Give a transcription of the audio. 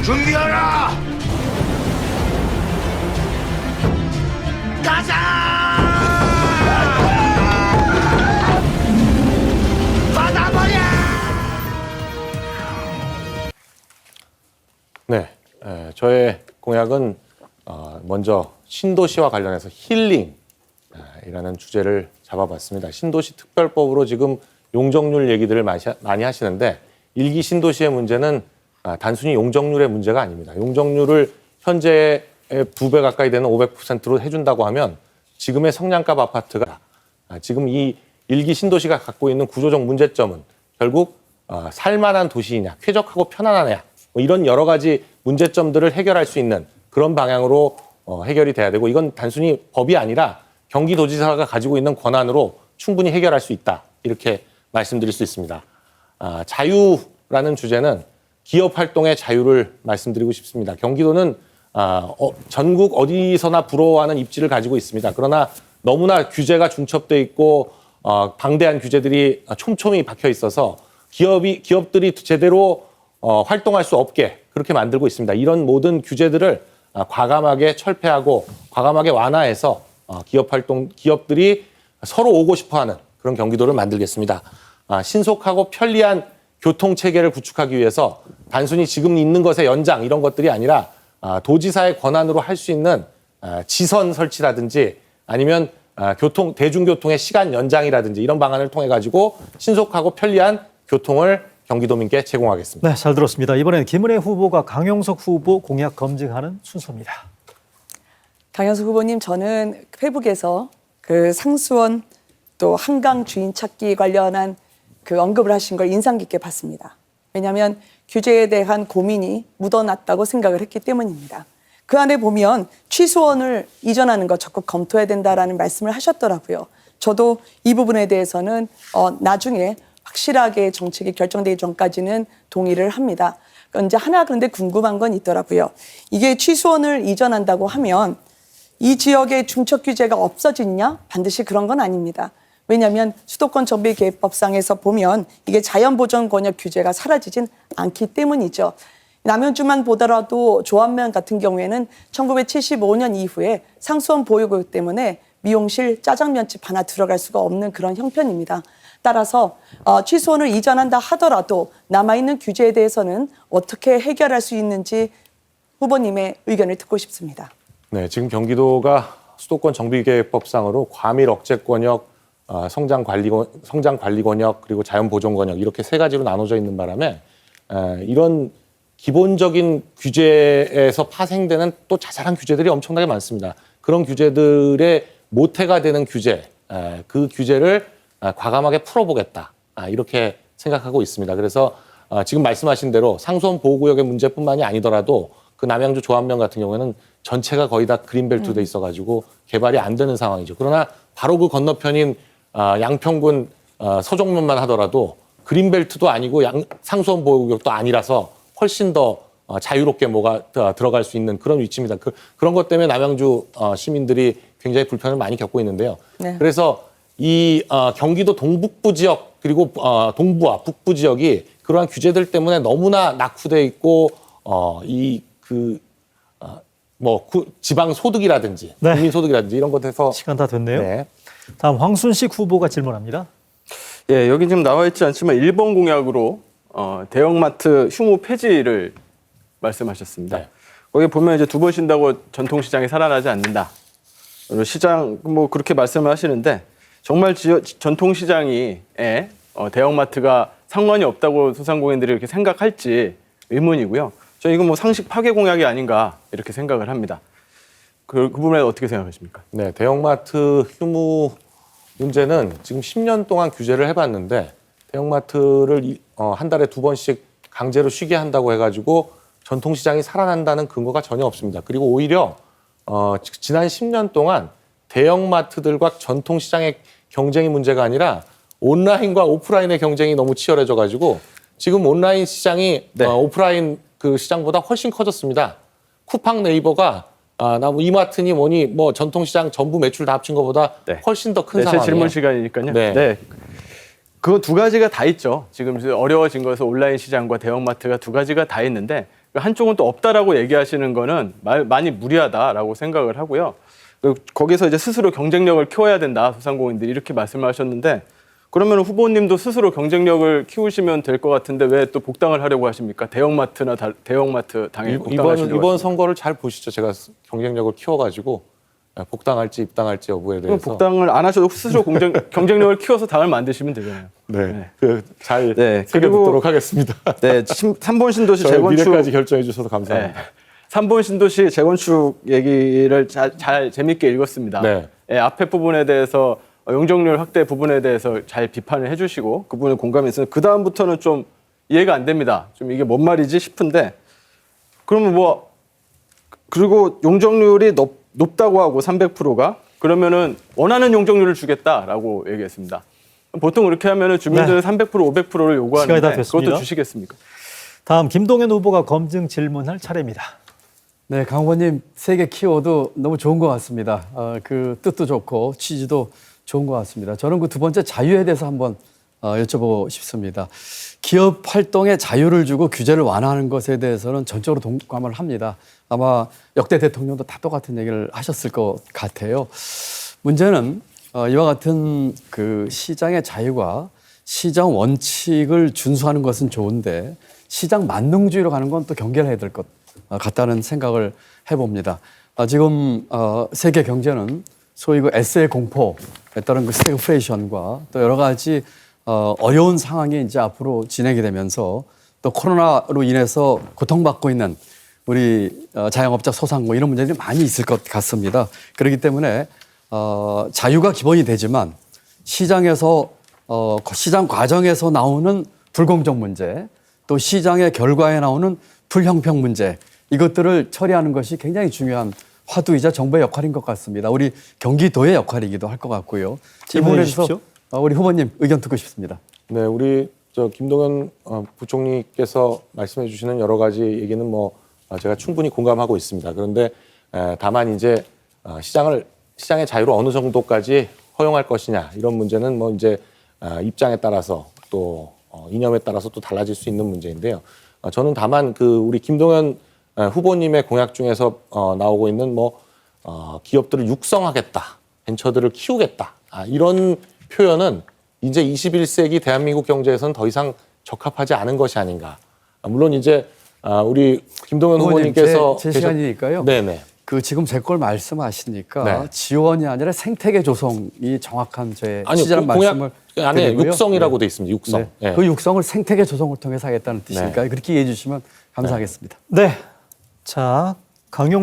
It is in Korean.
준비하라! 가자! 받아버려! 네, 저의 공약은 먼저 신도시와 관련해서 힐링이라는 주제를 잡아봤습니다. 신도시 특별법으로 지금 용적률 얘기들을 많이 하시는데 일기 신도시의 문제는 단순히 용적률의 문제가 아닙니다. 용적률을 현재의 2배 가까이 되는 500%로 해준다고 하면 지금의 성량값 아파트가 지금 이 일기 신도시가 갖고 있는 구조적 문제점은 결국 살만한 도시이냐, 쾌적하고 편안하냐 뭐 이런 여러 가지 문제점들을 해결할 수 있는 그런 방향으로 해결이 돼야 되고 이건 단순히 법이 아니라 경기도지사가 가지고 있는 권한으로 충분히 해결할 수 있다. 이렇게 말씀드릴 수 있습니다. 자유라는 주제는 기업 활동의 자유를 말씀드리고 싶습니다. 경기도는 전국 어디서나 부러워하는 입지를 가지고 있습니다. 그러나 너무나 규제가 중첩돼 있고 방대한 규제들이 촘촘히 박혀 있어서 기업들이 제대로 활동할 수 없게 그렇게 만들고 있습니다. 이런 모든 규제들을 과감하게 철폐하고 과감하게 완화해서 기업들이 서로 오고 싶어하는 그런 경기도를 만들겠습니다. 신속하고 편리한 교통 체계를 구축하기 위해서 단순히 지금 있는 것의 연장 이런 것들이 아니라 도지사의 권한으로 할 수 있는 지선 설치라든지 아니면 대중교통의 시간 연장이라든지 이런 방안을 통해 가지고 신속하고 편리한 교통을 경기도민께 제공하겠습니다. 네, 잘 들었습니다. 이번엔 김은혜 후보가 강용석 후보 공약 검증하는 순서입니다. 강용석 후보님, 저는 페북에서 그 상수원 또 한강 주인 찾기 관련한 그 언급을 하신 걸 인상 깊게 봤습니다. 왜냐하면 규제에 대한 고민이 묻어났다고 생각을 했기 때문입니다. 그 안에 보면 취수원을 이전하는 것 적극 검토해야 된다라는 말씀을 하셨더라고요. 저도 이 부분에 대해서는 나중에 확실하게 정책이 결정되기 전까지는 동의를 합니다. 이제 하나 그런데 궁금한 건 있더라고요. 이게 취수원을 이전한다고 하면 이 지역의 중첩 규제가 없어지냐? 반드시 그런 건 아닙니다. 왜냐하면 수도권 정비계획법상에서 보면 이게 자연보전 권역 규제가 사라지진 않기 때문이죠. 남양주만 보더라도 조합면 같은 경우에는 1975년 이후에 상수원 보유구역 때문에 미용실, 짜장면집 하나 들어갈 수가 없는 그런 형편입니다. 따라서 취수원을 이전한다 하더라도 남아있는 규제에 대해서는 어떻게 해결할 수 있는지 후보님의 의견을 듣고 싶습니다. 네, 지금 경기도가 수도권 정비계획법상으로 과밀 억제 권역, 성장 관리 권역 그리고 자연 보존 권역 이렇게 세 가지로 나눠져 있는 바람에 이런 기본적인 규제에서 파생되는 또 자잘한 규제들이 엄청나게 많습니다. 그런 규제들의 모태가 되는 규제, 그 규제를 과감하게 풀어보겠다 이렇게 생각하고 있습니다. 그래서 지금 말씀하신 대로 상수원 보호구역의 문제뿐만이 아니더라도 그 남양주 조합면 같은 경우에는 전체가 거의 다 그린벨트돼 있어가지고 개발이 안 되는 상황이죠. 그러나 바로 그 건너편인 양평군 서종면만 하더라도 그린벨트도 아니고 상수원 보호구역도 아니라서 훨씬 더 자유롭게 들어갈 수 있는 그런 위치입니다. 그런 것 때문에 남양주 시민들이 굉장히 불편을 많이 겪고 있는데요. 네. 그래서 이 경기도 동북부 지역 그리고 동부와 북부 지역이 그러한 규제들 때문에 너무나 낙후돼 있고 지방 소득이라든지 네. 국민 소득이라든지 이런 것에서 시간 다 됐네요. 네. 다음 황순식 후보가 질문합니다. 예, 여기 지금 나와 있지 않지만 1번 공약으로 대형마트 휴무 폐지를 말씀하셨습니다. 네. 거기 보면 이제 두 번 쉰다고 전통시장이 살아나지 않는다. 시장 그렇게 말씀을 하시는데 정말 전통시장에 대형마트가 상관이 없다고 소상공인들이 이렇게 생각할지 의문이고요. 저는 이건 상식 파괴 공약이 아닌가 이렇게 생각을 합니다. 그 부분에 어떻게 생각하십니까? 네, 대형마트 휴무 문제는 지금 10년 동안 규제를 해봤는데 대형마트를 한 달에 2번씩 강제로 쉬게 한다고 해가지고 전통시장이 살아난다는 근거가 전혀 없습니다. 그리고 오히려 지난 10년 동안 대형마트들과 전통시장의 경쟁이 문제가 아니라 온라인과 오프라인의 경쟁이 너무 치열해져가지고 지금 온라인 시장이 오프라인 그 시장보다 훨씬 커졌습니다. 쿠팡 네이버가 이마트니 뭐니 전통시장 전부 매출 다 합친 것보다 훨씬 더 큰 상황이에요. 제 질문 시간이니까요. 네. 그거 두 가지가 다 있죠. 지금 어려워진 거에서 온라인 시장과 대형마트가 두 가지가 다 있는데 한쪽은 또 없다라고 얘기하시는 거는 많이 무리하다라고 생각을 하고요. 거기서 이제 스스로 경쟁력을 키워야 된다, 소상공인들이 이렇게 말씀하셨는데, 그러면 후보님도 스스로 경쟁력을 키우시면 될 것 같은데 왜 또 복당을 하려고 하십니까? 대형마트 당에 복당하시려고 이번 선거를 잘 보시죠. 제가 경쟁력을 키워가지고 복당할지 입당할지 여부에 그럼 대해서 복당을 안 하셔도 스스로 경쟁력을 키워서 당을 만드시면 되잖아요. 네, 잘 네, 새겨듣도록 하겠습니다. 네, 3번 신도시 저희 재건축 미래까지 결정해 주셔서 감사합니다. 3번 신도시 재건축 얘기를 잘 재밌게 읽었습니다. 네. 앞에 부분에 대해서 용적률 확대 부분에 대해서 잘 비판을 해주시고 그 부분에 공감이 있어요. 그 다음부터는 좀 이해가 안 됩니다. 좀 이게 뭔 말이지 싶은데 그러면 뭐 그리고 용적률이 높다고 하고 300%가 그러면은 원하는 용적률을 주겠다라고 얘기했습니다. 보통 그렇게 하면은 주민들은 300% 500%를 요구하는데 시간이 다 됐습니다. 그것도 주시겠습니까? 다음 김동연 후보가 검증 질문할 차례입니다. 네, 강 후보님 세계 키워드 너무 좋은 것 같습니다. 그 뜻도 좋고 취지도 좋은 것 같습니다. 저는 그 두 번째 자유에 대해서 한번 여쭤보고 싶습니다. 기업 활동에 자유를 주고 규제를 완화하는 것에 대해서는 전적으로 동감을 합니다. 아마 역대 대통령도 다 똑같은 얘기를 하셨을 것 같아요. 문제는 이와 같은 그 시장의 자유가 시장 원칙을 준수하는 것은 좋은데 시장 만능주의로 가는 건 또 경계를 해야 될 것 같다는 생각을 해봅니다. 지금 세계 경제는 소위 그 S의 공포에 따른 그 스태그플레이션과 또 여러 가지 어려운 상황이 이제 앞으로 진행이 되면서 또 코로나로 인해서 고통받고 있는 우리 자영업자 소상공 이런 문제들이 많이 있을 것 같습니다. 그렇기 때문에 자유가 기본이 되지만 시장에서 시장 과정에서 나오는 불공정 문제 또 시장의 결과에 나오는 불형평 문제 이것들을 처리하는 것이 굉장히 중요한 화두이자 정부의 역할인 것 같습니다. 우리 경기도의 역할이기도 할 것 같고요. 이 부분에 대해서 우리 후보님 의견 듣고 싶습니다. 네, 우리 김동연 부총리께서 말씀해 주시는 여러 가지 얘기는 뭐 제가 충분히 공감하고 있습니다. 그런데 다만 이제 시장의 자유를 어느 정도까지 허용할 것이냐 이런 문제는 뭐 이제 입장에 따라서 또 이념에 따라서 또 달라질 수 있는 문제인데요. 저는 다만 그 우리 김동연 후보님의 공약 중에서 나오고 있는 뭐 기업들을 육성하겠다, 벤처들을 키우겠다 이런 표현은 이제 21세기 대한민국 경제에서는 더 이상 적합하지 않은 것이 아닌가. 물론 이제 우리 김동연 후보님께서 제 시간이니까요. 네네. 그 지금 제 걸 말씀하시니까 네. 지원이 아니라 생태계 조성이 정확한 제 아니요, 취지라는 말씀을 안에 드리고요. 육성이라고 돼 있습니다. 육성. 네. 네. 그 육성을 생태계 조성을 통해서 하겠다는 뜻이니까요. 그렇게 이해해 주시면 감사하겠습니다. 네. 자, 강용